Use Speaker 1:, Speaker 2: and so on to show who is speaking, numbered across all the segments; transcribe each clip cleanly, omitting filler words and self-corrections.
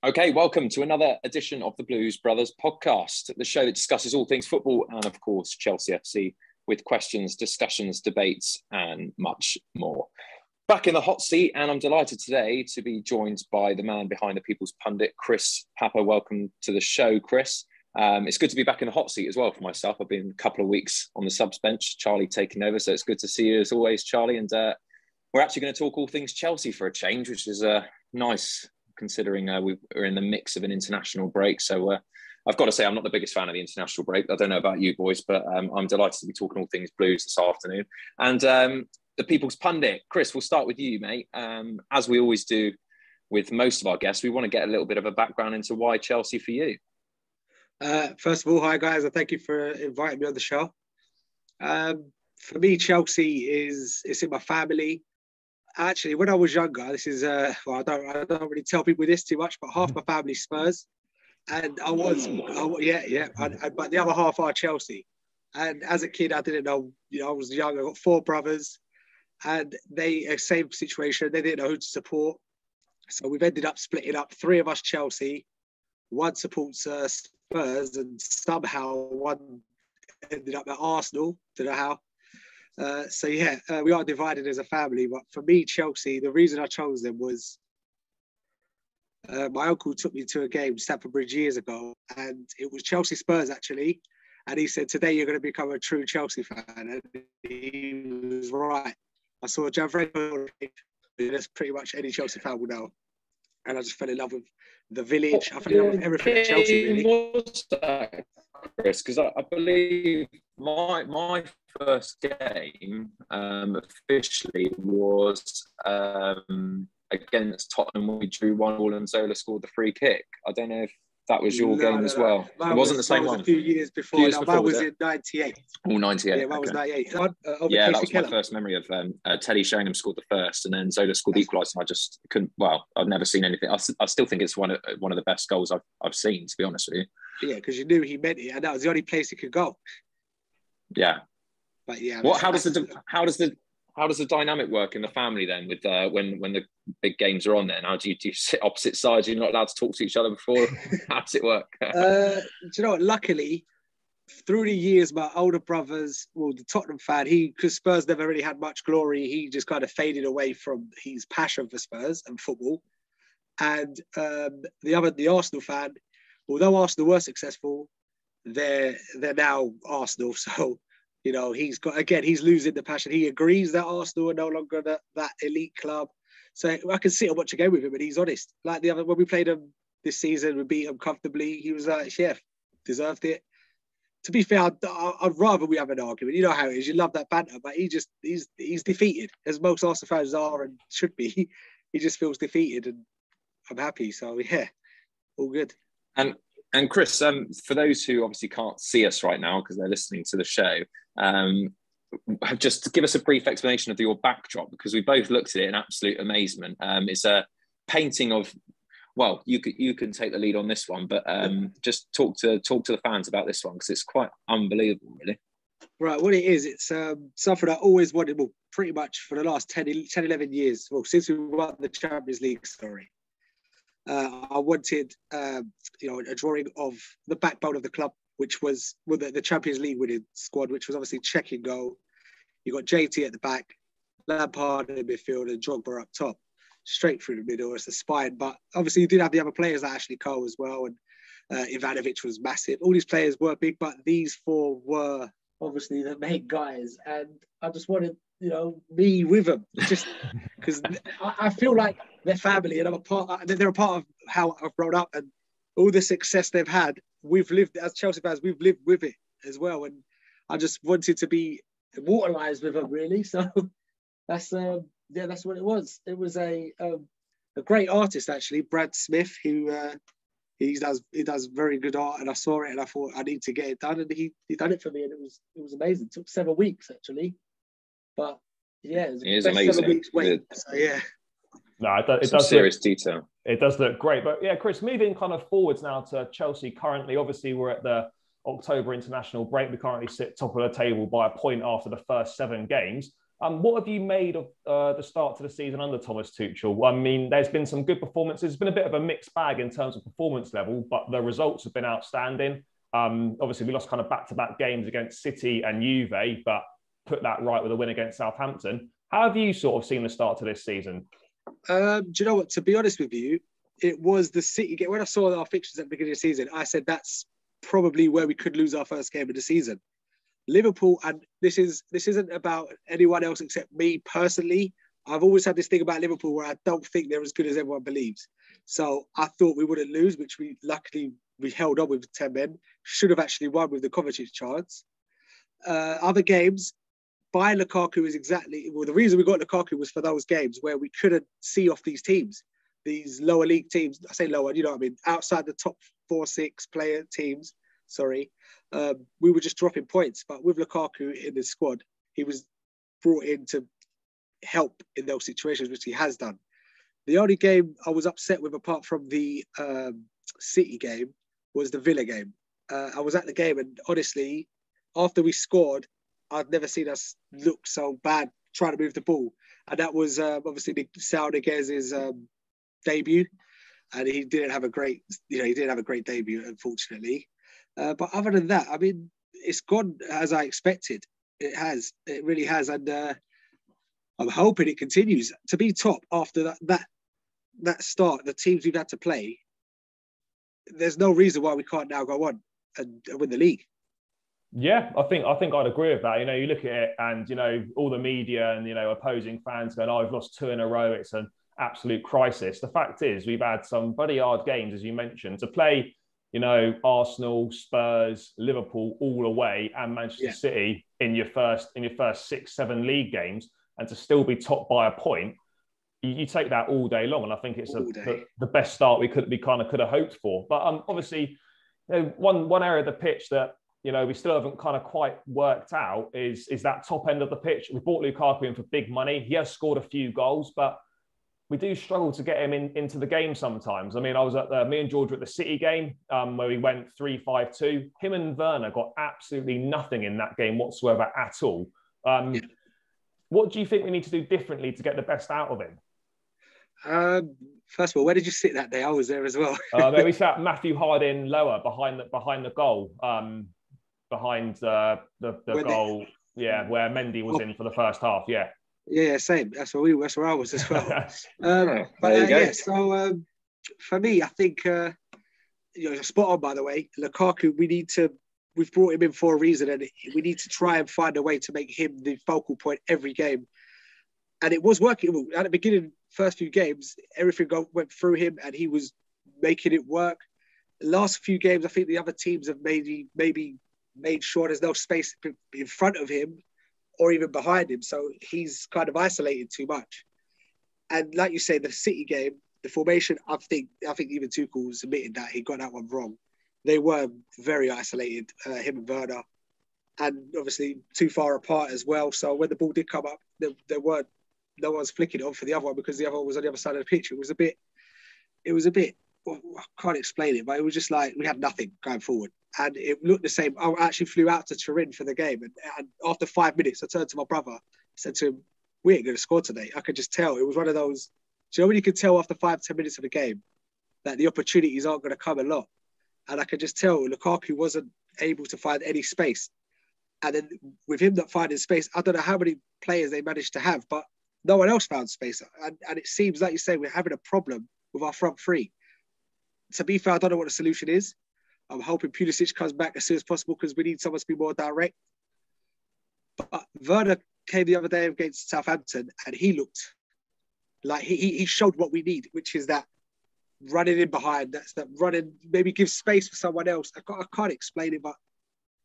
Speaker 1: Okay, welcome to another edition of the Blues Brothers podcast, the show that discusses all things football and, of course, Chelsea FC with questions, discussions, debates, and much more. Back in the hot seat, and I'm delighted today to be joined by the man behind the People's Pundit, Chris Papa. Welcome to the show, Chris. It's good to be back in the hot seat as well for myself. I've been a couple of weeks on the subs bench, Charlie taking over, so it's good to see you as always, Charlie. And we're actually going to talk all things Chelsea for a change, which is nice, considering we're in the mix of an international break. So I've got to say, I'm not the biggest fan of the international break. I don't know about you boys, but I'm delighted to be talking all things Blues this afternoon. And the People's Pundit, Chris, we'll start with you, mate. As we always do with most of our guests, we want to get a little bit of a background into why Chelsea for you.
Speaker 2: First of all, hi guys, and thank you for inviting me on the show. For me, Chelsea it's in my family. Actually, when I was younger, this is I don't really tell people this too much, but half my family's Spurs, and but the other half are Chelsea. And as a kid, I didn't know, I was young. I got four brothers, and same situation. They didn't know who to support, so we've ended up splitting up. Three of us Chelsea, one supports Spurs, and somehow one ended up at Arsenal. Don't know how. We are divided as a family. But for me, Chelsea, the reason I chose them was my uncle took me to a game, Stamford Bridge, years ago, and it was Chelsea Spurs actually. And he said, "Today you're going to become a true Chelsea fan." And he was right. I saw Javre, that's pretty much any Chelsea fan will know. And I just fell in love with the village. I fell in love with everything at Chelsea, really.
Speaker 1: Was that, Chris? Because I believe my first game officially was against Tottenham when we drew 1-1 and Zola scored the free kick. I don't know if that was your game as well. It wasn't the same one.
Speaker 2: A few years before. Mine was in 98.
Speaker 1: Oh, 98.
Speaker 2: Yeah, mine was 98.
Speaker 1: That was my first memory of Teddy Sheringham scored the first, and then Zola scored the equaliser. I just couldn't. Well, I've never seen anything. I still think it's one of the best goals I've seen, to be honest with you.
Speaker 2: Yeah, because you knew he meant it, and that was the only place he could go.
Speaker 1: Yeah.
Speaker 2: But yeah.
Speaker 1: How does the dynamic work in the family then with when the big games are on then? How do you sit opposite sides? You're not allowed to talk to each other before? How does it work?
Speaker 2: Do you know what? Luckily, through the years, my older brothers, the Tottenham fan, because Spurs never really had much glory, he just kind of faded away from his passion for Spurs and football. And the Arsenal fan, although Arsenal were successful, they're now Arsenal. So, he's losing the passion. He agrees that Arsenal are no longer that elite club. So I can sit and watch a game with him, and he's honest. Like when we played him this season, we beat him comfortably. He was like, "Chef, deserved it." To be fair, I'd rather we have an argument. You know how it is. You love that banter, but he's defeated, as most Arsenal fans are and should be. He just feels defeated, and I'm happy. So yeah, all good.
Speaker 1: And Chris, for those who obviously can't see us right now because they're listening to the show, just to give us a brief explanation of your backdrop, because we both looked at it in absolute amazement. It's a painting of, well, you can take the lead on this one, but just talk to the fans about this one because it's quite unbelievable, really.
Speaker 2: Right, what it is, it's something I always wanted, pretty much for the last 10, 11 years, since we won the Champions League, I wanted, a drawing of the backbone of the club, which was the Champions League winning squad, which was obviously Check and goal. You got JT at the back, Lampard in midfield, and Drogba up top, straight through the middle as the spine. But obviously, you did have the other players, like Ashley Cole as well, and Ivanovic was massive. All these players were big, but these four were obviously the main guys, and I just wanted, me with them, just because I feel like they're family, and they're a part of how I've grown up, and all the success they've had, we've lived as Chelsea fans. We've lived with it as well, and I just wanted to be immortalised with them, really. So that's what it was. It was a great artist, actually, Brad Smith, who he does very good art, and I saw it and I thought I need to get it done, and he done it for me, and it was amazing. It took 7 weeks actually, but yeah, it
Speaker 1: is amazing.
Speaker 2: 7 weeks wait. So yeah.
Speaker 1: No, it does serious detail.
Speaker 3: It does look great. But yeah, Chris, moving kind of forwards now to Chelsea currently. Obviously, we're at the October international break. We currently sit top of the table by a point after the first 7 games. What have you made of the start to the season under Thomas Tuchel? I mean, there's been some good performances. It's been a bit of a mixed bag in terms of performance level, but the results have been outstanding. Obviously, we lost kind of back-to-back games against City and Juve, but put that right with a win against Southampton. How have you sort of seen the start to this season?
Speaker 2: Do you know what? To be honest with you, it was the City game. When I saw our fixtures at the beginning of the season, I said that's probably where we could lose our first game of the season. Liverpool, and this isn't about anyone else except me personally. I've always had this thing about Liverpool where I don't think they're as good as everyone believes. So I thought we wouldn't lose, which we luckily held on with 10 men. Should have actually won with the Kovacic chance. Other games, buying Lukaku is the reason we got Lukaku was for those games where we couldn't see off these teams, these lower league teams. I say lower, you know what I mean? Outside the top 4-6 player teams, we were just dropping points. But with Lukaku in the squad, he was brought in to help in those situations, which he has done. The only game I was upset with, apart from the City game, was the Villa game. I was at the game, and honestly, after we scored, I'd never seen us look so bad trying to move the ball. And that was obviously Sao Niguez's debut, and he didn't have a great debut, unfortunately. But other than that, I mean, it's gone as I expected. It really has, and I'm hoping it continues to be top after that start. The teams we've had to play, there's no reason why we can't now go on and win the league.
Speaker 3: Yeah, I think I'd agree with that. You know, you look at it and, you know, all the media and, you know, opposing fans going, oh, we've lost 2 in a row. It's an absolute crisis. The fact is we've had some bloody hard games, as you mentioned, to play, you know, Arsenal, Spurs, Liverpool all away and Manchester City in your first 6-7 league games, and to still be top by a point. You take that all day long, and I think it's the best start we could have hoped for. But obviously, you know, one area of the pitch that, you know, we still haven't kind of quite worked out is that top end of the pitch. We bought Lukaku in for big money. He has scored a few goals, but we do struggle to get him into the game sometimes. I mean, me and George were at the City game where we went 3-5-2. Him and Werner got absolutely nothing in that game whatsoever at all. What do you think we need to do differently to get the best out of him?
Speaker 2: First of all, where did you sit that day? I was there as well.
Speaker 3: We sat Matthew Harding lower behind the goal, behind the goal. Where Mendy was in for the first half.
Speaker 2: Yeah, same. That's where I was as well. So for me, I think spot on. By the way, Lukaku, we've brought him in for a reason, and we need to try and find a way to make him the focal point every game. And it was working at the beginning. First few games, everything went through him, and he was making it work. The last few games, I think the other teams have maybe made sure there's no space in front of him or even behind him, so he's kind of isolated too much. And like you say, the City game, the formation, I think even Tuchel's admitted that he got that one wrong. They were very isolated, him and Werner, and obviously too far apart as well. So when the ball did come up, there weren't. No one's flicking it on for the other one because the other one was on the other side of the pitch. It was a bit, well, I can't explain it, but it was just like we had nothing going forward. And it looked the same. I actually flew out to Turin for the game. And after 5 minutes, I turned to my brother, said to him, we ain't going to score today. I could just tell. It was one of those, do you know when you could tell after 5-10 minutes of the game that the opportunities aren't going to come a lot? And I could just tell Lukaku wasn't able to find any space. And then with him not finding space, I don't know how many players they managed to have, but no one else found space. And it seems, like you say, we're having a problem with our front three. To be fair, I don't know what the solution is. I'm hoping Pulisic comes back as soon as possible because we need someone to be more direct. But Werner came the other day against Southampton and he looked like he showed what we need, which is that running in behind, that's that running, maybe give space for someone else. I can't explain it, but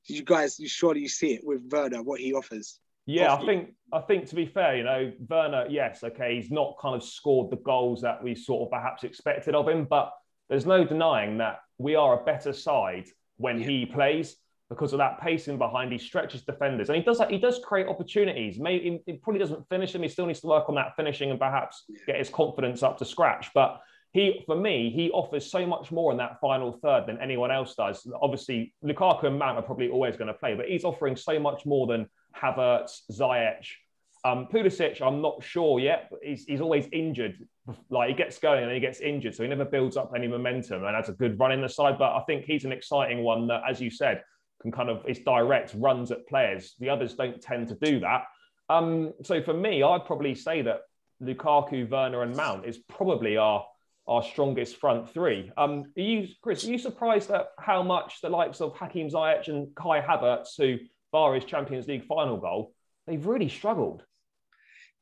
Speaker 2: you guys, surely you see it with Werner, what he offers.
Speaker 3: Yeah, I think to be fair, Werner, yes, okay, he's not kind of scored the goals that we sort of perhaps expected of him, but there's no denying that we are a better side when he plays because of that pacing behind. He stretches defenders, and he does create opportunities. Maybe he probably doesn't finish them. He still needs to work on that finishing and perhaps get his confidence up to scratch. But for me, he offers so much more in that final third than anyone else does. Obviously, Lukaku and Mount are probably always going to play, but he's offering so much more than Havertz, Ziyech, Pulisic, I'm not sure yet, but he's always injured. Like, he gets going and then he gets injured, so he never builds up any momentum and has a good run in the side. But I think he's an exciting one that, as you said, can kind of, it's direct, runs at players. The others don't tend to do that. So for me, I'd probably say that Lukaku, Werner and Mount is probably our strongest front three. Chris, are you surprised at how much the likes of Hakim Ziyech and Kai Havertz, who, bar his Champions League final goal, they've really struggled?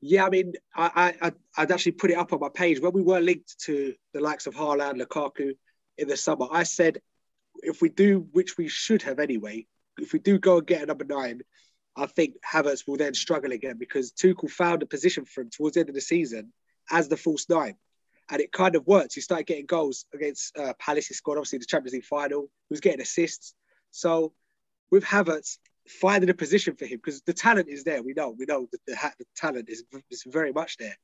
Speaker 2: Yeah, I mean, I'd actually put it up on my page. When we were linked to the likes of Haaland, Lukaku in the summer, I said, if we do, which we should have anyway, if we do go and get a number 9, I think Havertz will then struggle again, because Tuchel found a position for him towards the end of the season as the false 9. And it kind of worked. He started getting goals against Palace. He scored, obviously, the Champions League final. He was getting assists. So with Havertz, finding a position for him, because the talent is there. We know that the talent is very much there.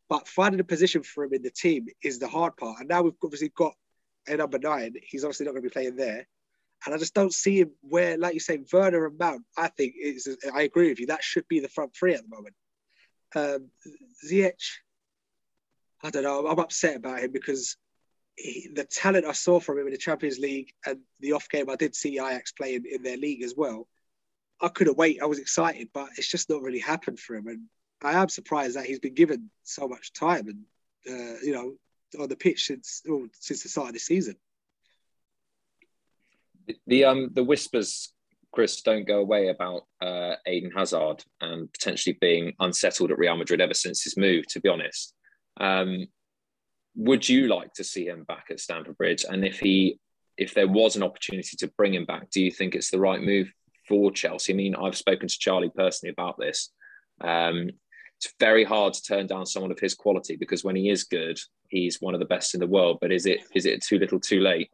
Speaker 2: But finding a position for him in the team is the hard part. And now we've obviously got a number 9. He's obviously not going to be playing there. And I just don't see him where, like you say, Werner and Mount, I think, I agree with you, that should be the front 3 at the moment. Ziyech, I don't know, I'm upset about him because the talent I saw from him in the Champions League and the off game, I did see Ajax playing in their league as well. I couldn't wait. I was excited, but it's just not really happened for him. And I am surprised that he's been given so much time and, on the pitch since the start of the season.
Speaker 1: The whispers, Chris, don't go away about Eden Hazard and potentially being unsettled at Real Madrid ever since his move, to be honest. Would you like to see him back at Stamford Bridge? And if there was an opportunity to bring him back, do you think it's the right move for Chelsea? I mean, I've spoken to Charlie personally about this. It's very hard to turn down someone of his quality, because when he is good, he's one of the best in the world. But is it too little too late?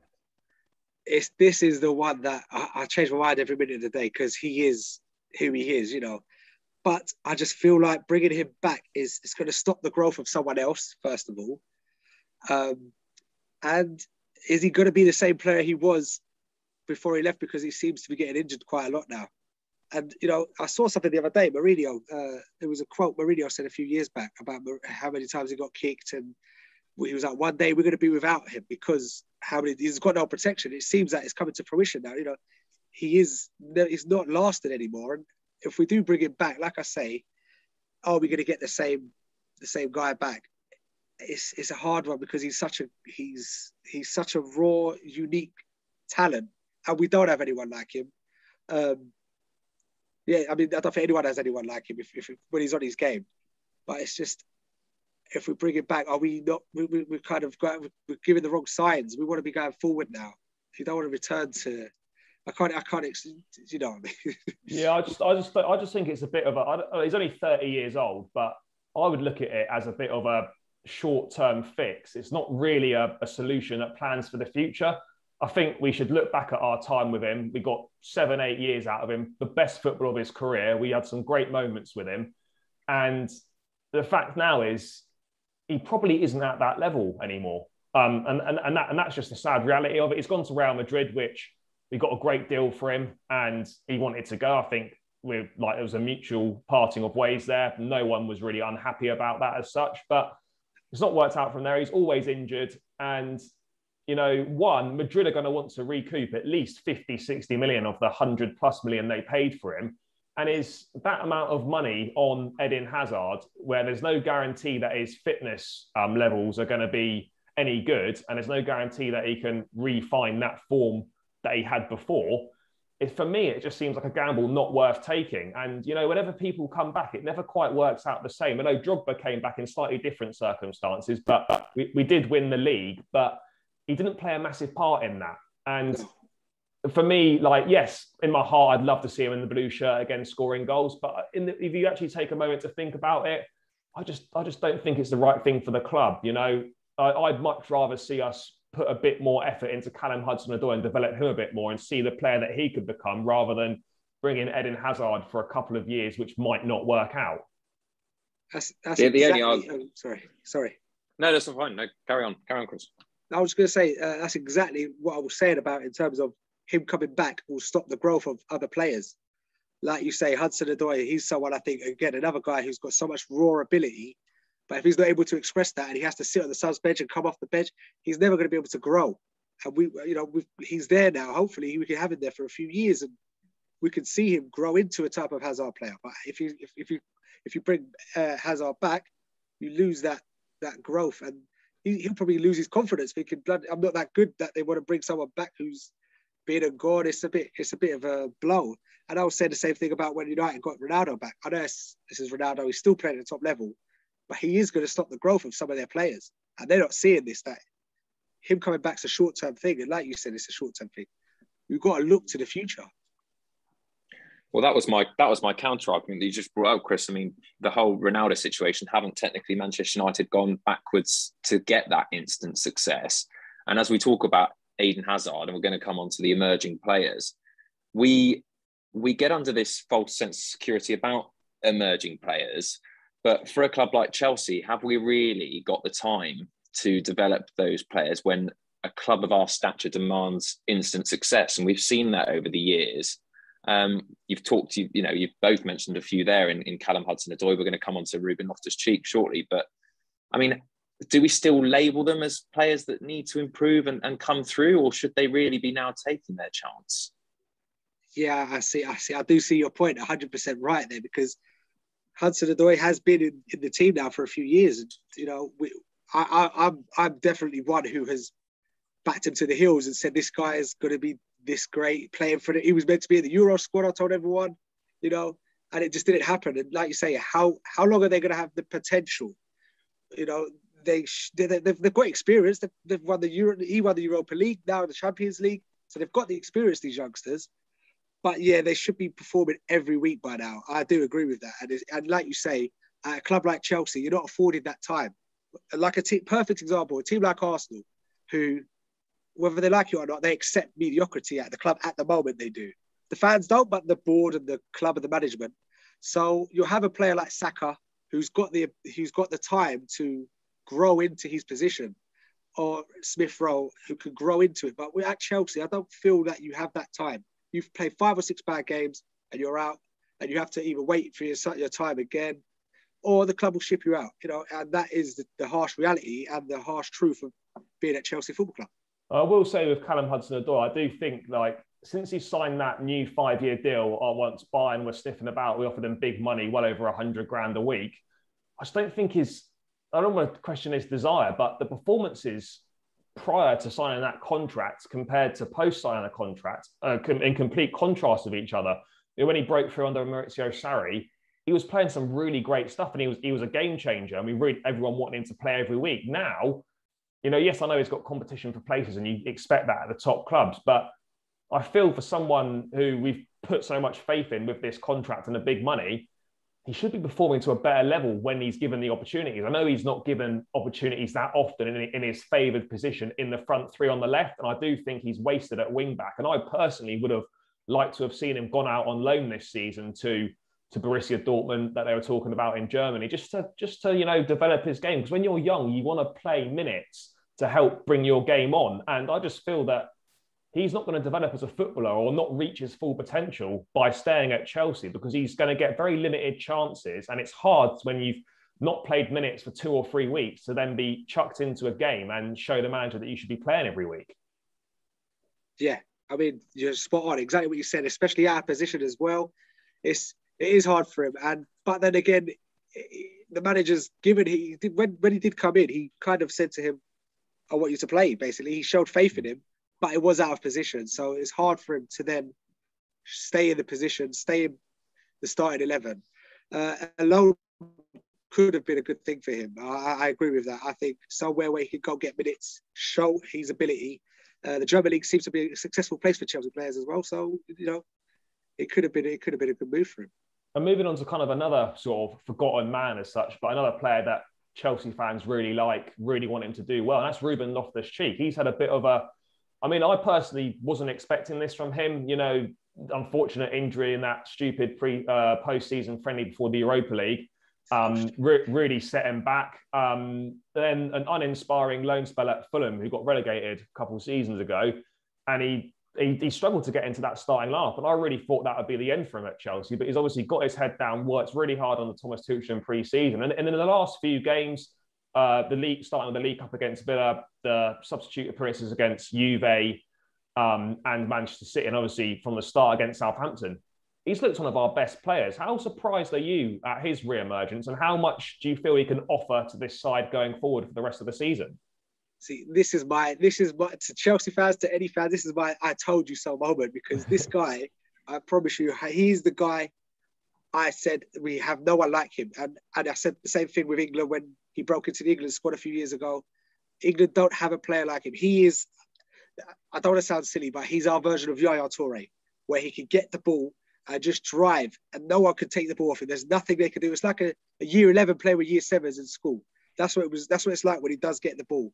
Speaker 2: This is the one that I change my mind every minute of the day, because he is who he is, But I just feel like bringing him back is going to stop the growth of someone else, first of all. And is he going to be the same player he was before he left? Because he seems to be getting injured quite a lot now. And, I saw something the other day, Mourinho, there was a quote Mourinho said a few years back about how many times he got kicked, and he was like, one day we're going to be without him because he's got no protection. It seems that it's coming to fruition now. He's not lasting anymore. And if we do bring him back, like I say, are we going to get the same guy back? It's a hard one, because he's such a raw, unique talent, and we don't have anyone like him. I mean, I don't think anyone has anyone like him when he's on his game. But it's just, if we bring it back, are we not? We're kind of we're giving the wrong signs. We want to be going forward now. You don't want to return to. I can't. You know what I mean?
Speaker 3: Yeah, I just think it's a bit of a. He's only 30 years old, but I would look at it as a bit of a short-term fix. It's not really a solution that plans for the future. I think we should look back at our time with him. We got 7-8 years out of him, the best football of his career. We had some great moments with him, and the fact now is, he probably isn't at that level anymore. And that's just the sad reality of it. He's gone to Real Madrid, which we got a great deal for him, and he wanted to go. I think it was a mutual parting of ways there. No one was really unhappy about that as such, but it's not worked out from there. He's always injured. And, Madrid are going to want to recoup at least 50, 60 million of the 100+ million they paid for him. And is that amount of money on Eden Hazard, where there's no guarantee that his fitness levels are going to be any good, and there's no guarantee that he can refine that form that he had before? For me, it just seems like a gamble not worth taking. And, whenever people come back, it never quite works out the same. I know Drogba came back in slightly different circumstances, but we did win the league, but he didn't play a massive part in that. And for me, yes, in my heart, I'd love to see him in the blue shirt again, scoring goals. But if you actually take a moment to think about it, I just don't think it's the right thing for the club. I'd much rather see us put a bit more effort into Callum Hudson-Odoi and develop him a bit more and see the player that he could become, rather than bring in Eden Hazard for a couple of years, which might not work out.
Speaker 2: That's exactly... Sorry.
Speaker 1: No, that's fine. No, carry on, Chris.
Speaker 2: I was going to say, that's exactly what I was saying about, in terms of him coming back will stop the growth of other players. like you say, Hudson-Odoi, he's someone, I think, again, another guy who's got so much raw ability, but if he's not able to express that and he has to sit on the subs bench and come off the bench, he's never going to be able to grow. And he's there now. Hopefully, we can have him there for a few years, and we can see him grow into a type of Hazard player. But if you bring Hazard back, you lose that growth, and he'll probably lose his confidence, thinking, I'm not that good, that they want to bring someone back who's been and gone. It's a bit of a blow. And I was saying the same thing about when United got Ronaldo back. I know this is Ronaldo, he's still playing at the top level, but he is going to stop the growth of some of their players. And they're not seeing this, that him coming back's a short-term thing. And like you said, it's a short-term thing. We've got to look to the future.
Speaker 1: Well, that was my counter argument that you just brought up, Chris. I mean, the whole Ronaldo situation, haven't technically Manchester United gone backwards to get that instant success? And as we talk about Eden Hazard, and we're going to come on to the emerging players, we get under this false sense of security about emerging players. But for a club like Chelsea, have we really got the time to develop those players when a club of our stature demands instant success? And we've seen that over the years. You've both mentioned a few there in Callum Hudson-Odoi. We're going to come on to Reuben Loftus Cheek shortly. But I mean, do we still label them as players that need to improve and come through, or should they really be now taking their chance?
Speaker 2: Yeah, I see. I do see your point 100% right there, because Hudson-Odoi has been in the team now for a few years. And, I'm definitely one who has backed him to the hills and said, this guy is going to be this great playing for he was meant to be in the Euro squad, I told everyone, and it just didn't happen. And like you say, how long are they going to have the potential? They've got experience. They've won he won the Europa League, now the Champions League. So they've got the experience, these youngsters. But yeah, they should be performing every week by now. I do agree with that. And like you say, at a club like Chelsea, you're not afforded that time. Like perfect example, a team like Arsenal, who, whether they like it or not, they accept mediocrity at the club at the moment. They do. The fans don't, but the board and the club and the management. So you'll have a player like Saka who's got the time to grow into his position, or Smith Rowe who can grow into it. But we're at Chelsea, I don't feel that you have that time. You've played 5 or 6 bad games and you're out, and you have to either wait for your time again, or the club will ship you out. And that is the harsh reality and the harsh truth of being at Chelsea Football Club.
Speaker 3: I will say with Callum Hudson-Odoi, I do think, since he signed that new 5-year deal, once Bayern were sniffing about, we offered him big money, well over 100 grand a week. I just don't think I don't want to question his desire, but the performances prior to signing that contract compared to post-signing a contract, in complete contrast of each other. When he broke through under Maurizio Sarri, he was playing some really great stuff, and he was a game changer. I mean, really, everyone wanted him to play every week. Now, yes, I know he's got competition for places, and you expect that at the top clubs, but I feel for someone who we've put so much faith in with this contract and the big money, he should be performing to a better level when he's given the opportunities. I know he's not given opportunities that often in his favoured position in the front three on the left, and I do think he's wasted at wing back. And I personally would have liked to have seen him gone out on loan this season to Borussia Dortmund that they were talking about in Germany, just to develop his game. Because when you're young, you want to play minutes to help bring your game on. And I just feel that he's not going to develop as a footballer or not reach his full potential by staying at Chelsea, because he's going to get very limited chances. And it's hard when you've not played minutes for 2 or 3 weeks to then be chucked into a game and show the manager that you should be playing every week.
Speaker 2: Yeah, I mean, you're spot on. Exactly what you said, especially our position as well. It is hard for him. But then again, the manager's when he did come in, he kind of said to him, I want you to play, basically. He showed faith in him, but it was out of position. So it's hard for him to then stay in the position, stay in the starting 11. Alone could have been a good thing for him. I agree with that. I think somewhere where he could go get minutes, show his ability. The German League seems to be a successful place for Chelsea players as well. So, it could have been a good move for him.
Speaker 3: And moving on to kind of another sort of forgotten man as such, but another player that Chelsea fans really want him to do well, and that's Reuben Loftus Cheek. He's had a bit of I personally wasn't expecting this from him. Unfortunate injury in that stupid post-season friendly before the Europa League really set him back. Then an uninspiring loan spell at Fulham, who got relegated a couple of seasons ago, and he he struggled to get into that starting lineup, and I really thought that would be the end for him at Chelsea. But he's obviously got his head down, worked really hard on the Thomas Tuchel in pre-season, and in the last few games, the league, starting with the League Cup against Villa, the substitute appearances against Juve and Manchester City, and obviously from the start against Southampton, he's looked one of our best players. How surprised are you at his re-emergence, and how much do you feel he can offer to this side going forward for the rest of the season?
Speaker 2: See, this is my to Chelsea fans, to any fans, this is my I told you so moment, because this guy, I promise you, he's the guy. I said we have no one like him, and I said the same thing with England when he broke into the England squad a few years ago. England don't have a player like him. He is, I don't want to sound silly, but he's our version of Yaya Toure, where he can get the ball and just drive, and no one can take the ball off him. There's nothing they can do. It's like a year 11 player with year 7s in school. That's what it was. That's what it's like when he does get the ball.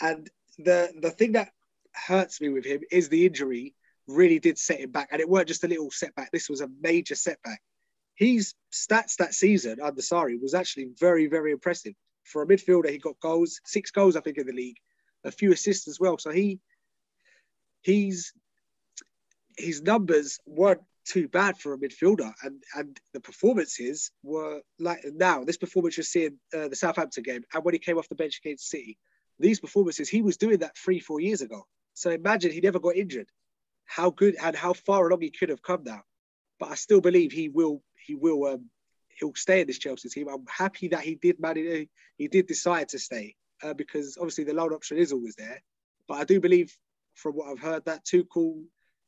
Speaker 2: And the thing that hurts me with him is the injury really did set him back. And it weren't just a little setback. This was a major setback. His stats that season under Sarri was actually very, very impressive. For a midfielder, he got goals, 6 goals, I think, in the league, a few assists as well. So his numbers weren't too bad for a midfielder, and the performances were like, now this performance you're seeing the Southampton game, and when he came off the bench against City, these performances, he was doing that 3-4 years ago. So imagine he never got injured, how good and how far along he could have come now. But I still believe he'll stay in this Chelsea team. I'm happy that he did decide to stay, because obviously the loan option is always there. But I do believe, from what I've heard, that Tuchel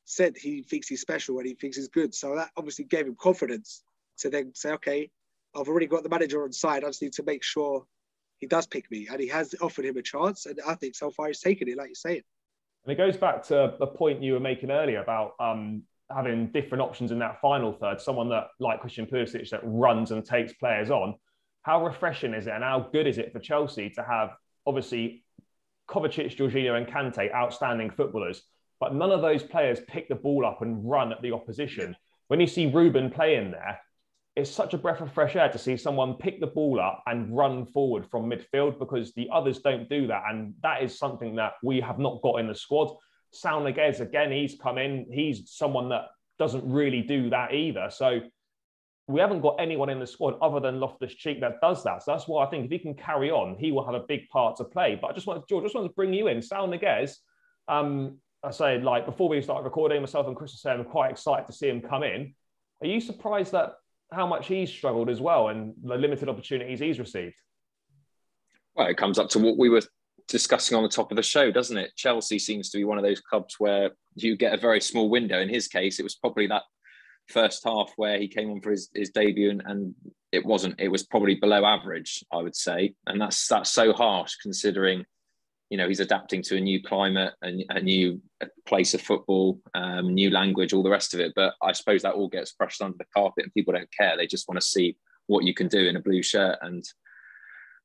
Speaker 2: said he thinks he's special and he thinks he's good. So that obviously gave him confidence to then say, okay, I've already got the manager on side. I just need to make sure he does pick me. And he has offered him a chance. And I think so far he's taken it, like you're saying.
Speaker 3: And it goes back to the point you were making earlier about having different options in that final third, someone that, like Christian Pulisic, that runs and takes players on. How refreshing is it, and how good is it for Chelsea to have, obviously, Kovacic, Jorginho and Kante, outstanding footballers, but none of those players pick the ball up and run at the opposition. When you see Reuben playing there, it's such a breath of fresh air to see someone pick the ball up and run forward from midfield, because the others don't do that. And that is something that we have not got in the squad. Saul Niguez, again, he's come in. He's someone that doesn't really do that either. So we haven't got anyone in the squad other than Loftus Cheek that does that. So that's why I think if he can carry on, he will have a big part to play. But George, I just want to bring you in. Saul Niguez, I say, like, before we started recording, myself and Chris were saying, I'm quite excited to see him come in. Are you surprised that how much he's struggled as well and the limited opportunities he's received?
Speaker 1: Well, it comes up to what we were discussing on the top of the show, doesn't it? Chelsea seems to be one of those clubs where you get a very small window. In his case, it was probably that first half where he came on for his debut, and it was probably below average, I would say. And that's so harsh, considering, you know, he's adapting to a new climate, a new place of football, new language, all the rest of it. But I suppose that all gets brushed under the carpet and people don't care. They just want to see what you can do in a blue shirt. And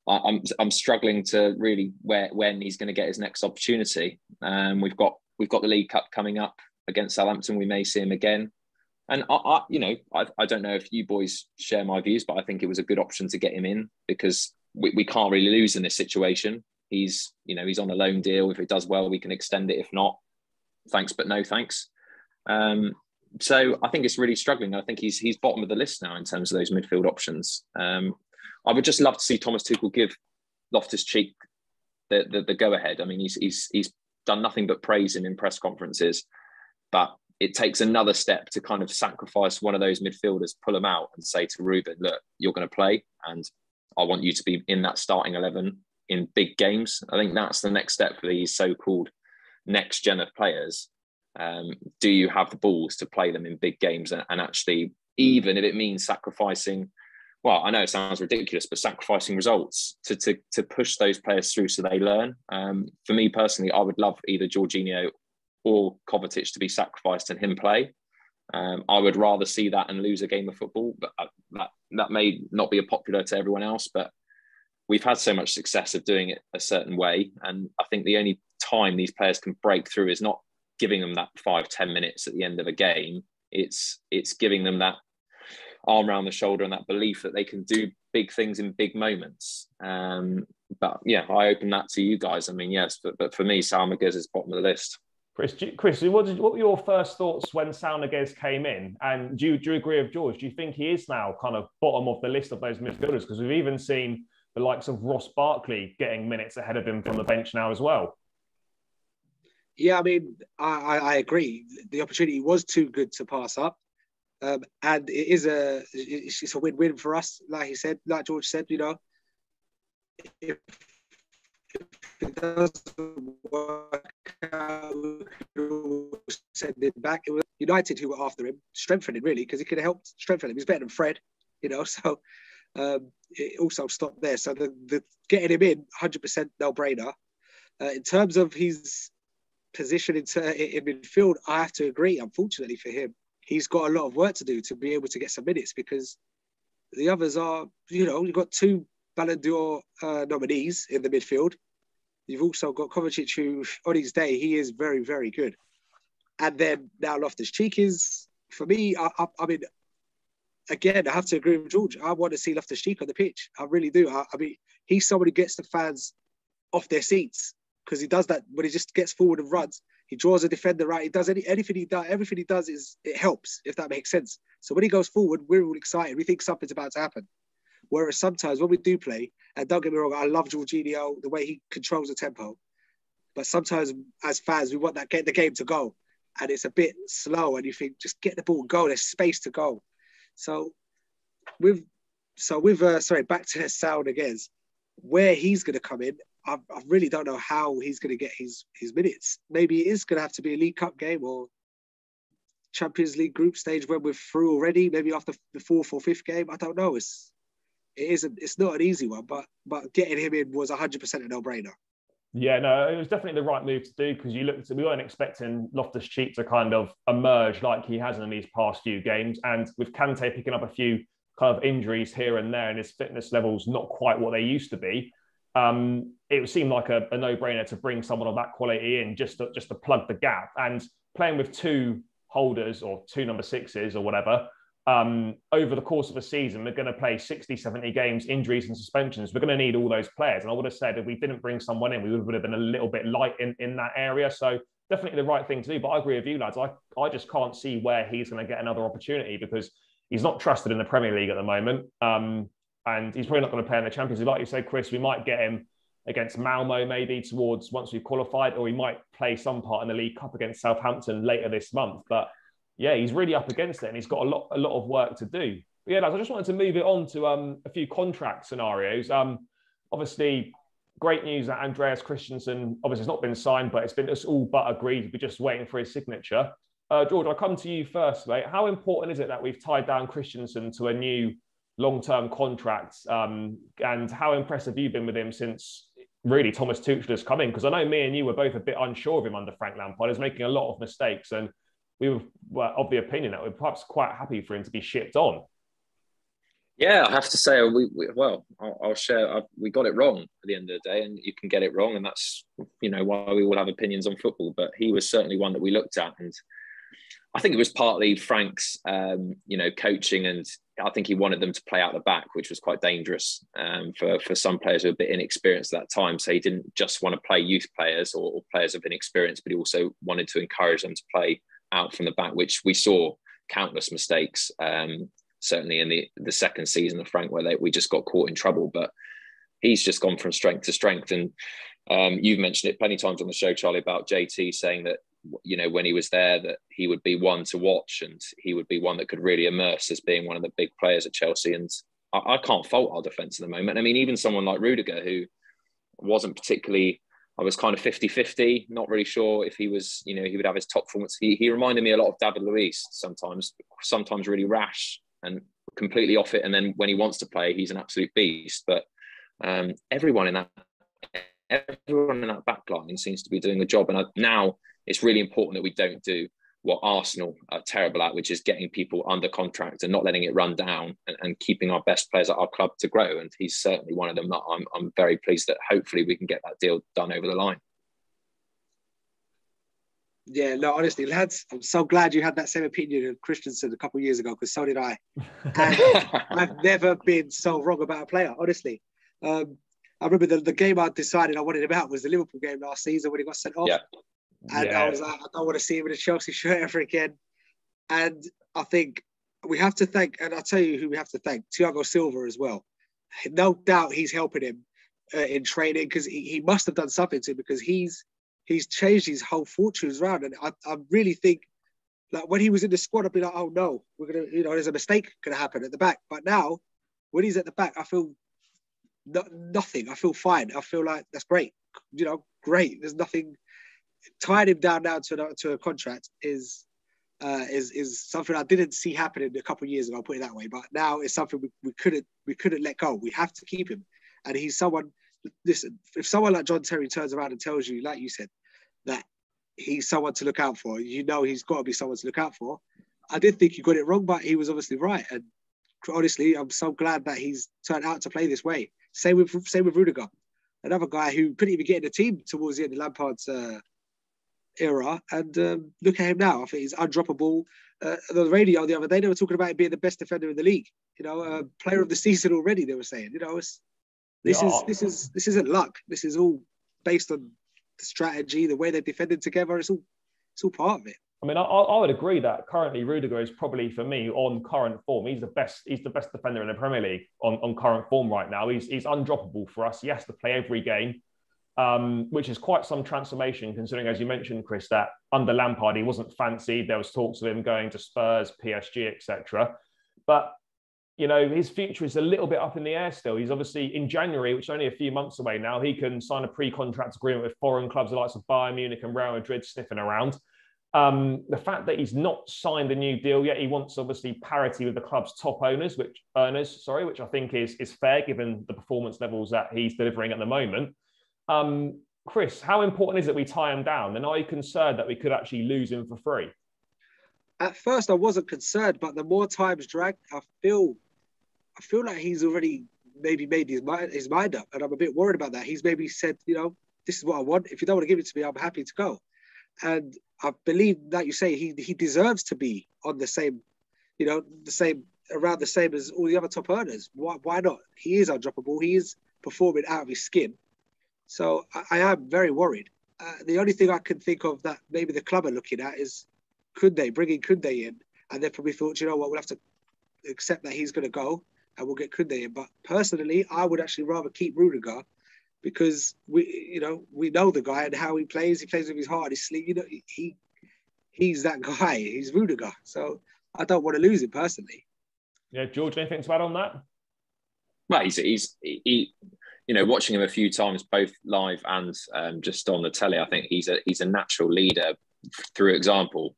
Speaker 1: I'm struggling to really when he's going to get his next opportunity. We've got the League Cup coming up against Southampton. We may see him again. And I don't know if you boys share my views, but I think it was a good option to get him in, because we can't really lose in this situation. He's on a loan deal. If it does well, we can extend it. If not, thanks, but no thanks. So I think it's really struggling. I think he's bottom of the list now in terms of those midfield options. I would just love to see Thomas Tuchel give Loftus Cheek the go ahead. I mean, he's done nothing but praise him in press conferences, but it takes another step to kind of sacrifice one of those midfielders, pull them out, and say to Reuben, look, you're going to play, and I want you to be in that starting 11 in big games. I think that's the next step for these so-called next gen of players. Do you have the balls to play them in big games and actually, even if it means sacrificing, well, I know it sounds ridiculous, but sacrificing results to push those players through so they learn. For me personally, I would love either Jorginho or Kovacic to be sacrificed and him play. I would rather see that and lose a game of football, but that may not be popular to everyone else, but we've had so much success of doing it a certain way. And I think the only time these players can break through is not giving them that 5-10 minutes at the end of a game. It's giving them that arm around the shoulder and that belief that they can do big things in big moments. But yeah, I open that to you guys. I mean, yes, but for me, Saul Niguez is bottom of the list.
Speaker 3: Chris, what were your first thoughts when Saunaghez came in? And do you agree with George? Do you think he is now kind of bottom of the list of those midfielders? Because we've even seen the likes of Ross Barkley getting minutes ahead of him from the bench now as well.
Speaker 2: Yeah, I mean, I agree. The opportunity was too good to pass up. And it's a win-win for us, like he said, like George said, you know. If it doesn't work out, we can send it back. It was United who were after him, strengthening really, because he could have helped strengthen him. He's better than Fred, you know, so it also stopped there. So the getting him in, 100% no-brainer. In terms of his position in midfield, I have to agree, unfortunately for him. He's got a lot of work to do to be able to get some minutes, because the others are, you know, you've got 2 Ballon d'Or nominees in the midfield. You've also got Kovacic, who, on his day, he is very, very good. And then now Loftus Cheek is, for me, I mean, again, I have to agree with George. I want to see Loftus Cheek on the pitch. I really do. I mean, he's someone who gets the fans off their seats, because he does that when he just gets forward and runs. He draws a defender right. He does anything he does. Everything he does it helps, if that makes sense. So when he goes forward, we're all excited. We think something's about to happen. Whereas sometimes when we do play, and don't get me wrong, I love Jorginho, the way he controls the tempo. But sometimes as fans, we want the game to go. And it's a bit slow, and you think, just get the ball and go. There's space to go. So back to Saunaghez, where he's going to come in, I really don't know how he's going to get his minutes. Maybe it is going to have to be a League Cup game or Champions League group stage when we're through already, maybe after the 4th or 5th game. I don't know. It's not an easy one, but getting him in was 100% a no-brainer.
Speaker 3: Yeah, no, it was definitely the right move to do, because we weren't expecting Loftus Cheek to kind of emerge like he has in these past few games. And with Kante picking up a few kind of injuries here and there, and his fitness levels not quite what they used to be, it would seem like a no-brainer to bring someone of that quality in just to plug the gap. And playing with 2 holders or 2 number 6s or whatever, over the course of a season, we're going to play 60, 70 games, injuries and suspensions. We're going to need all those players. And I would have said if we didn't bring someone in, we would have been a little bit light in that area. So definitely the right thing to do. But I agree with you, lads. I just can't see where he's going to get another opportunity, because he's not trusted in the Premier League at the moment. And he's probably not going to play in the Champions League. Like you said, Chris, we might get him against Malmo maybe towards once we've qualified, or he might play some part in the League Cup against Southampton later this month. But yeah, he's really up against it, and he's got a lot of work to do. But yeah, lads, I just wanted to move it on to a few contract scenarios. Obviously, great news that Andreas Christensen, obviously it's not been signed, but it's all but agreed. We're just waiting for his signature. George, I'll come to you first, mate. How important is it that we've tied down Christensen to a new long-term contract? And how impressed have you been with him since really Thomas Tuchel has come in? Because I know me and you were both a bit unsure of him under Frank Lampard. He's making a lot of mistakes, and we were of the opinion that we're perhaps quite happy for him to be shipped on.
Speaker 1: Yeah, I have to say, I'll share. We got it wrong at the end of the day, and you can get it wrong, and that's, you know, why we all have opinions on football. But he was certainly one that we looked at, and I think it was partly Frank's, coaching, and I think he wanted them to play out the back, which was quite dangerous for some players who were a bit inexperienced at that time. So he didn't just want to play youth players or players of inexperience, but he also wanted to encourage them to play out from the back, which we saw countless mistakes, certainly in the second season of Frank, where we just got caught in trouble. But he's just gone from strength to strength. And you've mentioned it plenty of times on the show, Charlie, about JT saying that, you know, when he was there, that he would be one to watch, and he would be one that could really immerse as being one of the big players at Chelsea. And I can't fault our defence at the moment. I mean, even someone like Rudiger, who wasn't particularly, I was kind of 50-50, not really sure if he was, you know, he would have his top performance. He reminded me a lot of David Luiz sometimes really rash and completely off it. And then when he wants to play, he's an absolute beast. But everyone in that back line seems to be doing the job. And now it's really important that we don't do what Arsenal are terrible at, which is getting people under contract and not letting it run down, and keeping our best players at our club to grow. And he's certainly one of them that I'm very pleased that hopefully we can get that deal done over the line.
Speaker 2: Yeah, no, honestly, lads, I'm so glad you had that same opinion of Christensen a couple of years ago, because so did I. And I've never been so wrong about a player, honestly. I remember the game I decided I wanted him out was the Liverpool game last season when he got sent off.
Speaker 1: Yeah.
Speaker 2: And I was like, I don't want to see him in a Chelsea shirt ever again. And I think we have to thank, and I'll tell you who we have to thank, Thiago Silva as well. No doubt he's helping him in training, because he must have done something to him, because he's changed his whole fortunes around. And I really think, like, when he was in the squad, I'd be like, oh no, we're gonna, there's a mistake gonna happen at the back. But now, when he's at the back, I feel nothing. I feel fine. I feel like that's great. Great. There's nothing tying him down now to a contract is something I didn't see happening a couple of years ago. I'll put it that way. But now it's something we couldn't let go. We have to keep him. And he's someone. Listen, if someone like John Terry turns around and tells you, like you said, that he's someone to look out for, he's got to be someone to look out for. I did think he got it wrong, but he was obviously right. And honestly, I'm so glad that he's turned out to play this way. Same with Rudiger, another guy who couldn't even get in the team towards the end of Lampard's era. And look at him now. I think he's undroppable. The radio the other day, they were talking about him being the best defender in the league. Player of the season already. They were saying, this isn't luck. This is all based on the strategy, the way they're defending together. It's all part of it.
Speaker 3: I mean, I would agree that currently Rudiger is probably, for me, on current form. He's the best defender in the Premier League on current form right now. He's undroppable for us. He has to play every game, which is quite some transformation, considering, as you mentioned, Chris, that under Lampard he wasn't fancied. There was talks of him going to Spurs, PSG, etc. But his future is a little bit up in the air still. He's obviously in January, which is only a few months away now. He can sign a pre-contract agreement with foreign clubs, the likes of Bayern Munich and Real Madrid, sniffing around. The fact that he's not signed a new deal yet, he wants obviously parity with the club's top earners, which I think is fair given the performance levels that he's delivering at the moment. Chris, how important is it we tie him down? And are you concerned that we could actually lose him for free?
Speaker 2: At first, I wasn't concerned, but the more times dragged, I feel like he's already maybe made his mind up, and I'm a bit worried about that. He's maybe said, this is what I want. If you don't want to give it to me, I'm happy to go. And I believe that you say he deserves to be on the same, around the same as all the other top earners. Why not? He is undroppable. He is performing out of his skin. So I am very worried. The only thing I can think of that maybe the club are looking at is bringing Koundé in, and they probably thought, we'll have to accept that he's going to go, and we'll get Koundé in. But personally, I would actually rather keep Rudiger, because we know the guy and how he plays. He plays with his heart and his sleeve. He's that guy. He's Rudiger. So I don't want to lose him personally.
Speaker 3: Yeah, George, anything to add on that?
Speaker 1: Well, he's watching him a few times, both live and just on the telly. I think he's a natural leader through example.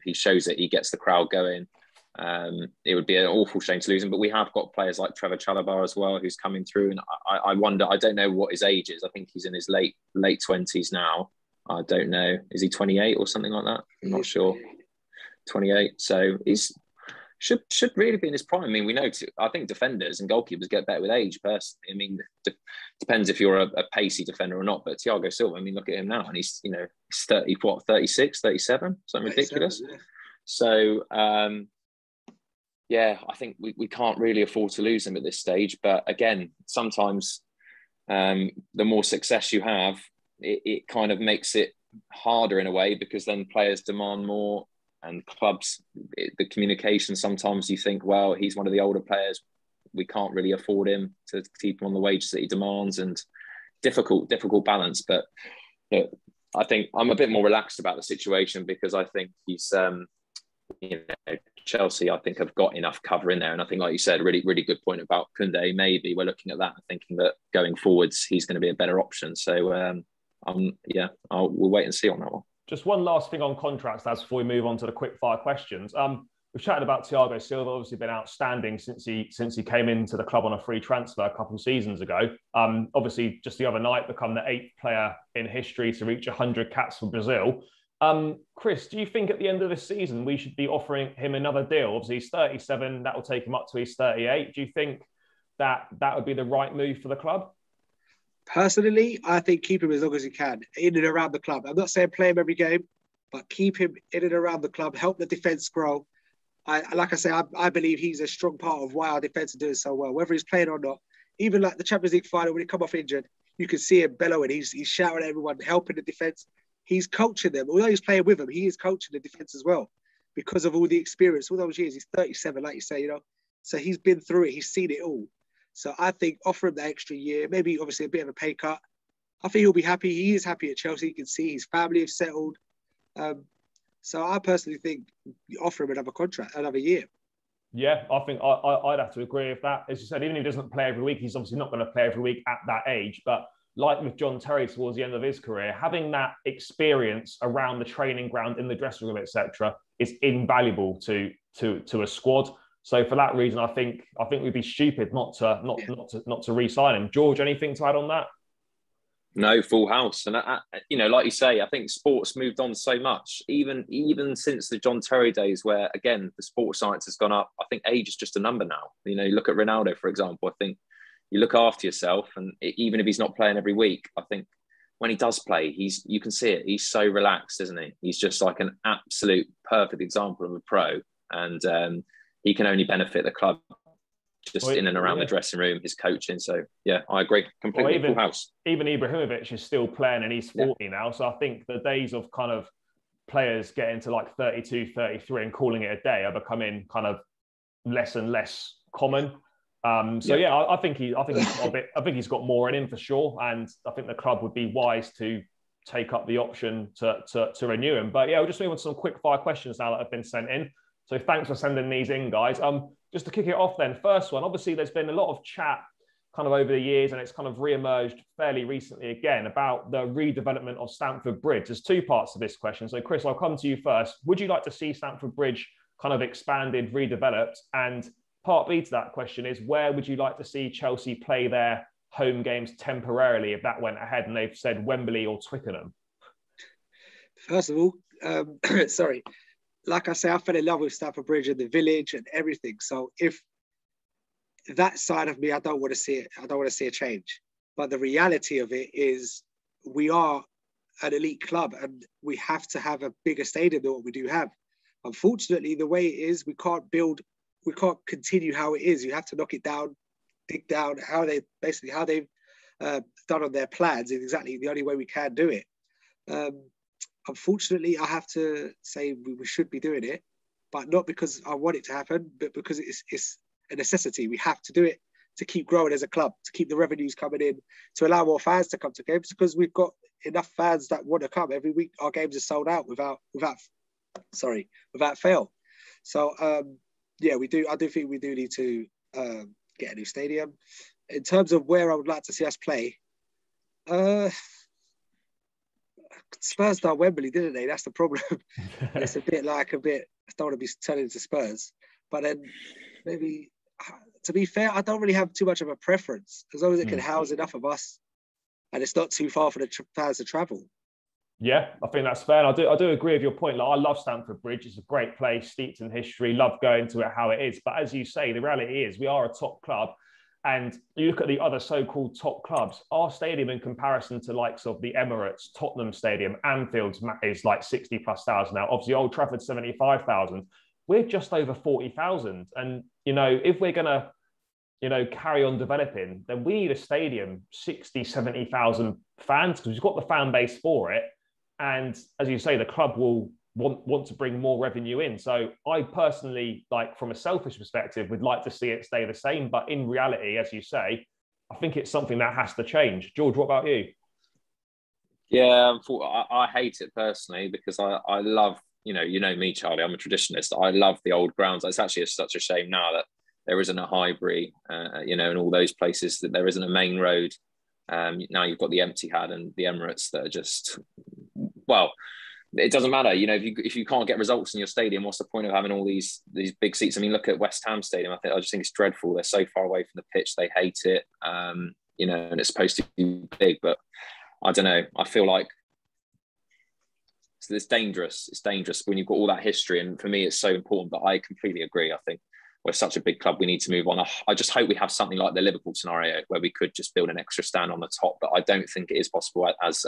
Speaker 1: He shows that he gets the crowd going. It would be an awful shame to lose him, but we have got players like Trevor Chalobah as well, who's coming through. And I wonder, I don't know what his age is. I think he's in his late 20s now. I don't know. Is he 28 or something like that? I'm not sure. 28. So he's should really be in his prime. I mean, we know. I think defenders and goalkeepers get better with age. Personally, I mean, depends if you're a pacey defender or not. But Thiago Silva, I mean, look at him now, and he's 30, 36, 37, something ridiculous. Yeah. So. Yeah, I think we can't really afford to lose him at this stage. But again, sometimes the more success you have, it kind of makes it harder in a way, because then players demand more, and clubs, the communication, sometimes you think, well, he's one of the older players. We can't really afford him to keep him on the wages that he demands, and difficult balance. But I think I'm a bit more relaxed about the situation, because I think he's, Chelsea, I think, have got enough cover in there. And I think, like you said, really, really good point about Koundé. Maybe we're looking at that and thinking that going forwards, he's going to be a better option. So, we'll wait and see on that one.
Speaker 3: Just one last thing on contracts, as before we move on to the quick fire questions. We've chatted about Thiago Silva, obviously been outstanding since he came into the club on a free transfer a couple of seasons ago. Obviously, just the other night, become the 8th player in history to reach 100 caps for Brazil. Chris, do you think at the end of this season we should be offering him another deal? Obviously, he's 37. That will take him up to his 38. Do you think that would be the right move for the club?
Speaker 2: Personally, I think keep him as long as you can, in and around the club. I'm not saying play him every game, but keep him in and around the club, help the defence grow. I believe he's a strong part of why our defence are doing so well, whether he's playing or not. Even like the Champions League final, when he come off injured, you can see him bellowing. He's shouting at everyone, helping the defence. he's coaching them. Although he's playing with them, he is coaching the defence as well because of all the experience, all those years. He's 37, like you say, you know. So he's been through it. He's seen it all. So I think offer him the extra year, maybe obviously a bit of a pay cut. I think he'll be happy. He is happy at Chelsea. You can see his family have settled. So I personally think offer him another contract, another year.
Speaker 3: Yeah, I think I'd have to agree with that. As you said, even if he doesn't play every week, he's obviously not going to play every week at that age. But like with John Terry towards the end of his career, having that experience around the training ground, in the dressing room, etc., is invaluable to a squad. So for that reason, I think we'd be stupid not to re-sign him. George, anything to add on that?
Speaker 1: No, full house. And, you know, like you say, I think sports moved on so much, even since the John Terry days where, again, the sports science has gone up. I think age is just a number now. You know, you look at Ronaldo, for example. I think you look after yourself, and even if he's not playing every week, I think when he does play, you can see it. He's so relaxed, isn't he? He's just like an absolute perfect example of a pro. And he can only benefit the club just in and around the dressing room, his coaching. So, yeah, I agree completely. Full house.
Speaker 3: Even Ibrahimovic is still playing and he's 40 now. So I think the days of kind of players getting to like 32, 33 and calling it a day are becoming kind of less and less common. I think he's got more in him for sure. And I think the club would be wise to take up the option to renew him. But yeah, we'll just move on to some quick fire questions now that have been sent in. So thanks for sending these in, guys. Just to kick it off then, first one, obviously there's been a lot of chat kind of over the years and it's kind of re-emerged fairly recently again about the redevelopment of Stamford Bridge. There's two parts to this question. So Chris, I'll come to you first. Would you like to see Stamford Bridge kind of expanded, redeveloped? And part B to that question is, where would you like to see Chelsea play their home games temporarily if that went ahead and they've said Wembley or Twickenham?
Speaker 2: First of all, sorry. Like I say, I fell in love with Stamford Bridge and the village and everything. So if that side of me, I don't want to see it. I don't want to see a change. But the reality of it is we are an elite club and we have to have a bigger stadium than what we do have. Unfortunately, the way it is, we can't continue how it is. You have to knock it down, dig down how they've done on their plans is exactly the only way we can do it. Unfortunately, I have to say we should be doing it, but not because I want it to happen, but because it's a necessity. We have to do it to keep growing as a club, to keep the revenues coming in, to allow more fans to come to games, because we've got enough fans that want to come. Every week our games are sold out without fail. So we do. I do think we do need to get a new stadium. In terms of where I would like to see us play, Spurs done Wembley, didn't they? That's the problem. It's a bit. I don't want to be turning into Spurs, but then maybe, to be fair, I don't really have too much of a preference as long as it can house enough of us, and it's not too far for the fans to travel. Yeah,
Speaker 3: I think that's fair. And I do agree with your point. Like, I love Stamford Bridge. It's a great place, steeped in history. Love going to it how it is. But as you say, the reality is we are a top club. And you look at the other so-called top clubs, our stadium in comparison to likes of the Emirates, Tottenham Stadium, Anfield is like 60,000+ now. Obviously, Old Trafford, 75,000. We're just over 40,000. And, if we're going to, carry on developing, then we need a stadium, 60, 70,000 fans, because we've got the fan base for it. And as you say, the club will want to bring more revenue in. So I personally, from a selfish perspective, would like to see it stay the same. But in reality, as you say, I think it's something that has to change. George, what about you?
Speaker 1: Yeah, I hate it personally because I love, you know me, Charlie, I'm a traditionalist. I love the old grounds. It's actually such a shame now that there isn't a Highbury, in all those places, that there isn't a main road. Now you've got the Etihad and the Emirates that are just, well, it doesn't matter. If you can't get results in your stadium, what's the point of having all these big seats? I mean, look at West Ham Stadium. I just think it's dreadful. They're so far away from the pitch. They hate it. And it's supposed to be big, but I don't know. I feel like it's dangerous. It's dangerous when you've got all that history. And for me, it's so important. But I completely agree. I think we're such a big club. We need to move on. I just hope we have something like the Liverpool scenario where we could just build an extra stand on the top. But I don't think it is possible. As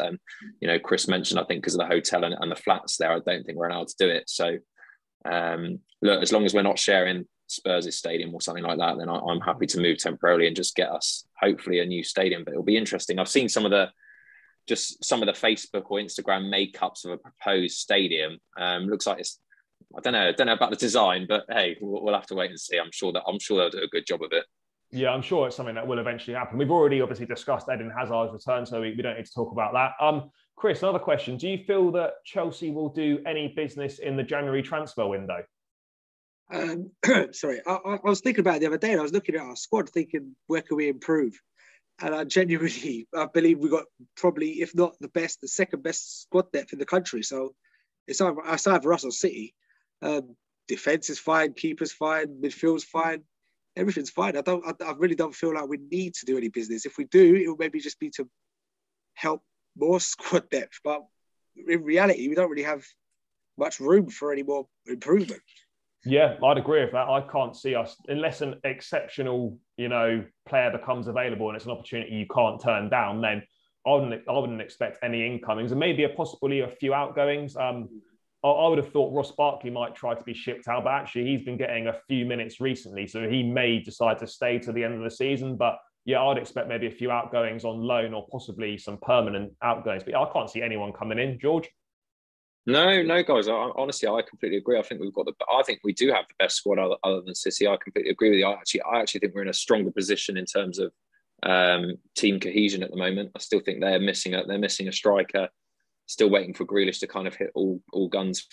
Speaker 1: Chris mentioned, I think because of the hotel and the flats there, I don't think we're allowed to do it. So look, as long as we're not sharing Spurs' stadium or something like that, then I'm happy to move temporarily and just get us hopefully a new stadium. But it'll be interesting. I've seen some of the just some of the Facebook or Instagram makeups of a proposed stadium. Looks like it's, I don't know about the design, but hey, we'll have to wait and see. I'm sure they'll do a good job of it.
Speaker 3: Yeah, I'm sure it's something that will eventually happen. We've already obviously discussed Eden Hazard's return, so we don't need to talk about that. Chris, another question. Do you feel that Chelsea will do any business in the January transfer window?
Speaker 2: Sorry, I was thinking about it the other day, and I was looking at our squad thinking, where can we improve? And I believe we got probably, if not the best, the second best squad depth in the country. So it's either us or City. Defence is fine, keeper's fine, midfield's fine. Everything's fine. I really don't feel like we need to do any business. If we do, it will maybe just be to help more squad depth. But in reality, we don't really have much room for any more improvement.
Speaker 3: Yeah, I'd agree with that. I can't see us, unless an exceptional, player becomes available and it's an opportunity you can't turn down, then I wouldn't expect any incomings and maybe possibly a few outgoings. I would have thought Ross Barkley might try to be shipped out, but actually he's been getting a few minutes recently, so he may decide to stay to the end of the season. But yeah, I'd expect maybe a few outgoings on loan or possibly some permanent outgoings. But I can't see anyone coming in. George?
Speaker 1: No, guys. Honestly, I completely agree. I think we do have the best squad other than City. I completely agree with you. I actually think we're in a stronger position in terms of team cohesion at the moment. I still think they're missing a striker. Still waiting for Grealish to kind of hit all guns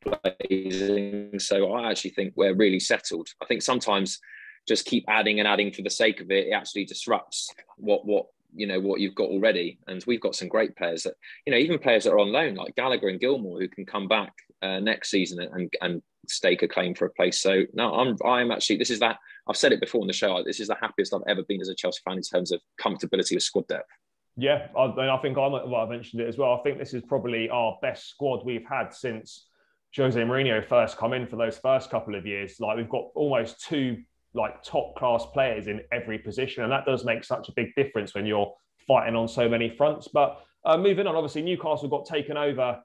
Speaker 1: blazing. So I actually think we're really settled. I think sometimes just keep adding and adding for the sake of it, it actually disrupts what you've got already. And we've got some great players that, even players that are on loan, like Gallagher and Gilmour, who can come back next season and stake a claim for a place. So no, I'm actually, I've said it before on the show, this is the happiest I've ever been as a Chelsea fan in terms of comfortability with squad depth.
Speaker 3: Yeah, I think I mentioned it as well. I think this is probably our best squad we've had since Jose Mourinho first come in for those first couple of years. Like, we've got almost two top class players in every position, and that does make such a big difference when you're fighting on so many fronts. But moving on, obviously Newcastle got taken over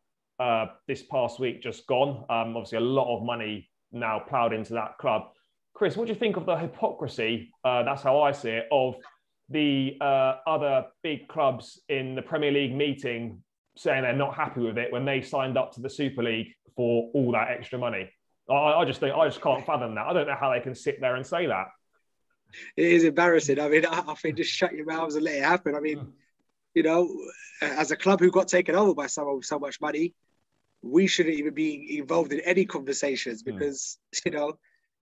Speaker 3: this past week, just gone. Obviously a lot of money now ploughed into that club. Chris, what do you think of the hypocrisy? That's how I see it, of the other big clubs in the Premier League meeting saying they're not happy with it when they signed up to the Super League for all that extra money. I just can't fathom that. I don't know how they can sit there and say that.
Speaker 2: It is embarrassing. I mean, I think just shut your mouths and let it happen. I mean, as a club who got taken over by someone with so much money, we shouldn't even be involved in any conversations because,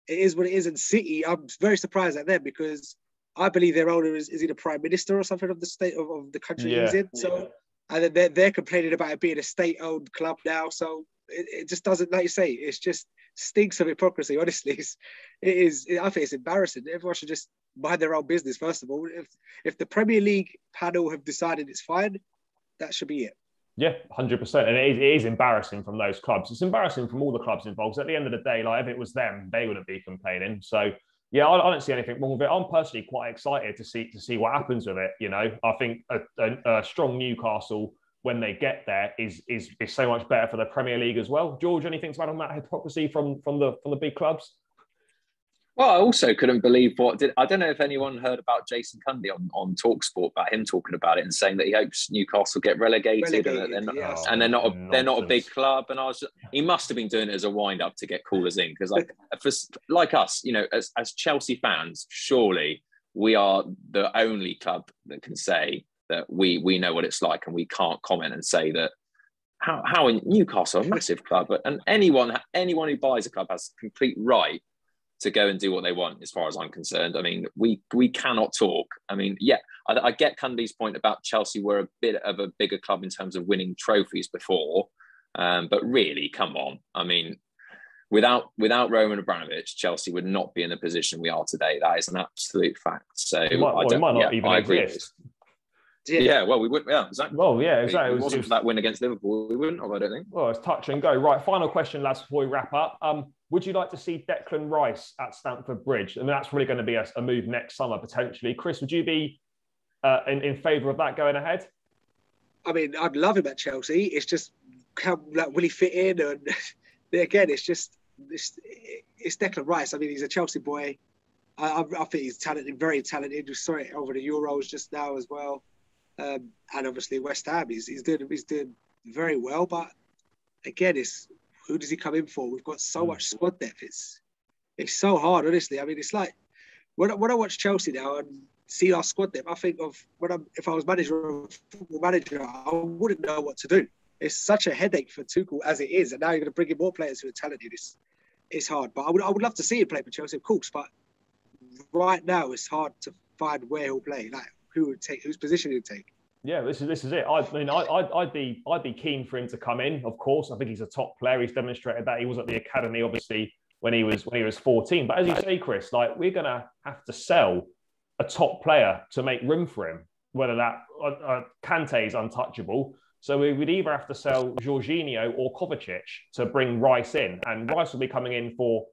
Speaker 2: it is what it is. And City, I'm very surprised at them because I believe their owner is he the prime minister or something of the state of the country he's in. So, and then they're complaining about it being a state-owned club now. So it just doesn't, like you say, it's just stinks of hypocrisy. Honestly, I think it's embarrassing. Everyone should just mind their own business. First of all, if the Premier League panel have decided it's fine, that should be it.
Speaker 3: Yeah, 100%. And it is embarrassing from those clubs. It's embarrassing from all the clubs involved. So at the end of the day, if it was them, they wouldn't be complaining. So yeah, I don't see anything wrong with it. I'm personally quite excited to see what happens with it. I think a strong Newcastle, when they get there, is so much better for the Premier League as well. George, anything to add on that hypocrisy from the big clubs?
Speaker 1: Well, I also couldn't believe I don't know if anyone heard about Jason Cundy on TalkSport, about him talking about it and saying that he hopes Newcastle get relegated and they're not a big club. And he must have been doing it as a wind up to get callers in, because like us, as Chelsea fans, surely we are the only club that can say that we know what it's like, and we can't comment and say that how in Newcastle, a massive club, and anyone who buys a club has complete right to go and do what they want, as far as I'm concerned. I mean, we cannot talk. I mean, yeah, I get Cundy's point about Chelsea were a bit of a bigger club in terms of winning trophies before, but really, come on. I mean, without Roman Abramovich, Chelsea would not be in the position we are today. That is an absolute fact. So
Speaker 3: it might not even exist.
Speaker 1: Yeah, well, we wouldn't. Yeah, exactly.
Speaker 3: Well, yeah, exactly.
Speaker 1: It wasn't for that win against Liverpool, we wouldn't have, I don't think.
Speaker 3: Well, it's touch and go. Right, final question, lads, before we wrap up. Would you like to see Declan Rice at Stamford Bridge? I mean, that's really going to be a move next summer, potentially. Chris, would you be in favour of that going ahead?
Speaker 2: I mean, I'd love him at Chelsea. It's just, will he fit in? And again, it's Declan Rice. I mean, he's a Chelsea boy. I think he's talented, very talented. We saw it over the Euros just now as well. And obviously West Ham, he's doing very well. But again, it's who does he come in for? We've got so much squad depth. It's so hard, honestly. I mean, it's like when I watch Chelsea now and see our squad depth, I think of if I was football manager, I wouldn't know what to do. It's such a headache for Tuchel as it is, and now you're going to bring in more players who are talented. It's hard, but I would love to see him play for Chelsea, of course. But right now, it's hard to find where he'll play, like whose position he'll take.
Speaker 3: Yeah, this is it. I mean, I'd be keen for him to come in. Of course, I think he's a top player. He's demonstrated that. He was at the academy, obviously, when he was 14. But as you say, Chris, like we're going to have to sell a top player to make room for him. Whether that Kante is untouchable, so we would either have to sell Jorginho or Kovacic to bring Rice in, and Rice would be coming in for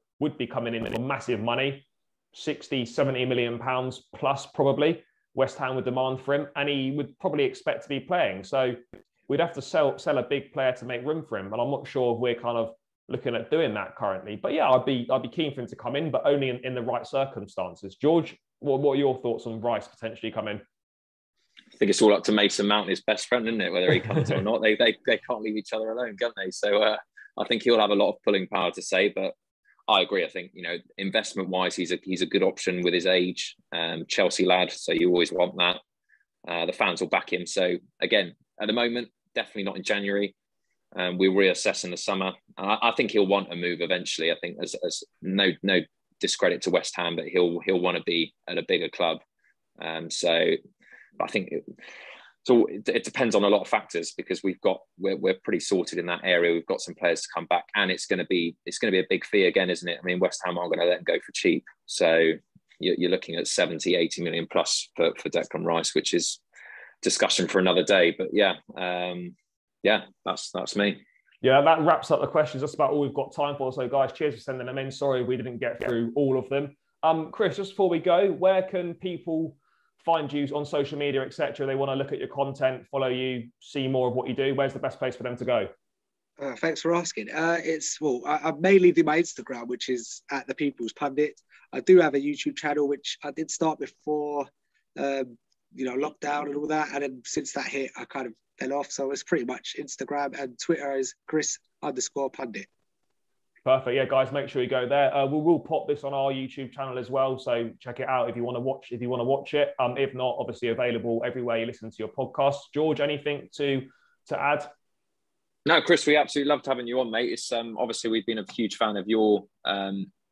Speaker 3: massive money, 60, 70 million pounds plus probably. West Ham would demand for him, and he would probably expect to be playing. So we'd have to sell a big player to make room for him. And I'm not sure if we're kind of looking at doing that currently. But yeah, I'd be keen for him to come in, but only in the right circumstances. George, what are your thoughts on Rice potentially coming?
Speaker 1: I think it's all up to Mason Mount, his best friend, isn't it? Whether he comes or not, they can't leave each other alone, can they? So I think he'll have a lot of pulling power to say, but I agree. I think, investment wise, he's a good option with his age. Chelsea lad, so you always want that. The fans will back him. So again, at the moment, definitely not in January. We'll reassess in the summer. I think he'll want a move eventually. I think as no discredit to West Ham, but he'll want to be at a bigger club. So I think it depends on a lot of factors, because we're pretty sorted in that area. We've got some players to come back, and it's going to be a big fee again, isn't it? I mean, West Ham aren't going to let him go for cheap. So you're looking at 70, 80 million plus for Declan Rice, which is discussion for another day. But that's me.
Speaker 3: Yeah, that wraps up the questions. That's about all we've got time for. So guys, cheers for sending them in. Sorry we didn't get through all of them. Chris, just before we go, where can people find you on social media, etc.? They want to look at your content, follow you, see more of what you do. Where's the best place for them to go?
Speaker 2: Thanks for asking. I mainly do my Instagram, which is at the People's Pundit. I do have a YouTube channel, which I did start before, lockdown and all that. And then since that hit, I kind of fell off. So it's pretty much Instagram, and Twitter is Chris_Pundit.
Speaker 3: Perfect. Yeah, guys, make sure you go there. We'll pop this on our YouTube channel as well, so check it out if you want to watch it. If not, obviously available everywhere you listen to your podcast. George, anything to add?
Speaker 1: No, Chris, we absolutely loved having you on, mate. It's obviously we've been a huge fan of your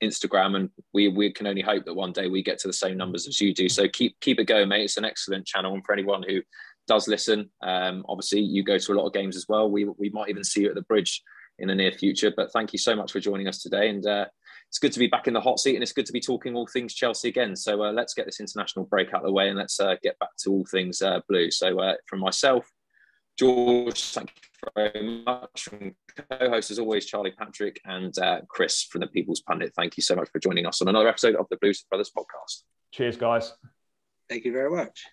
Speaker 1: Instagram, and we can only hope that one day we get to the same numbers as you do. So keep it going, mate. It's an excellent channel, and for anyone who does listen, obviously you go to a lot of games as well. We might even see you at the Bridge in the near future. But thank you so much for joining us today, and it's good to be back in the hot seat, and it's good to be talking all things Chelsea again. So let's get this international break out of the way, and let's get back to all things blue. So from myself, George, thank you very much. From co-host as always, Charlie Patrick, and Chris from the People's Pundit. Thank you so much for joining us on another episode of the Blues Brothers podcast.
Speaker 3: Cheers, guys.
Speaker 2: Thank you very much.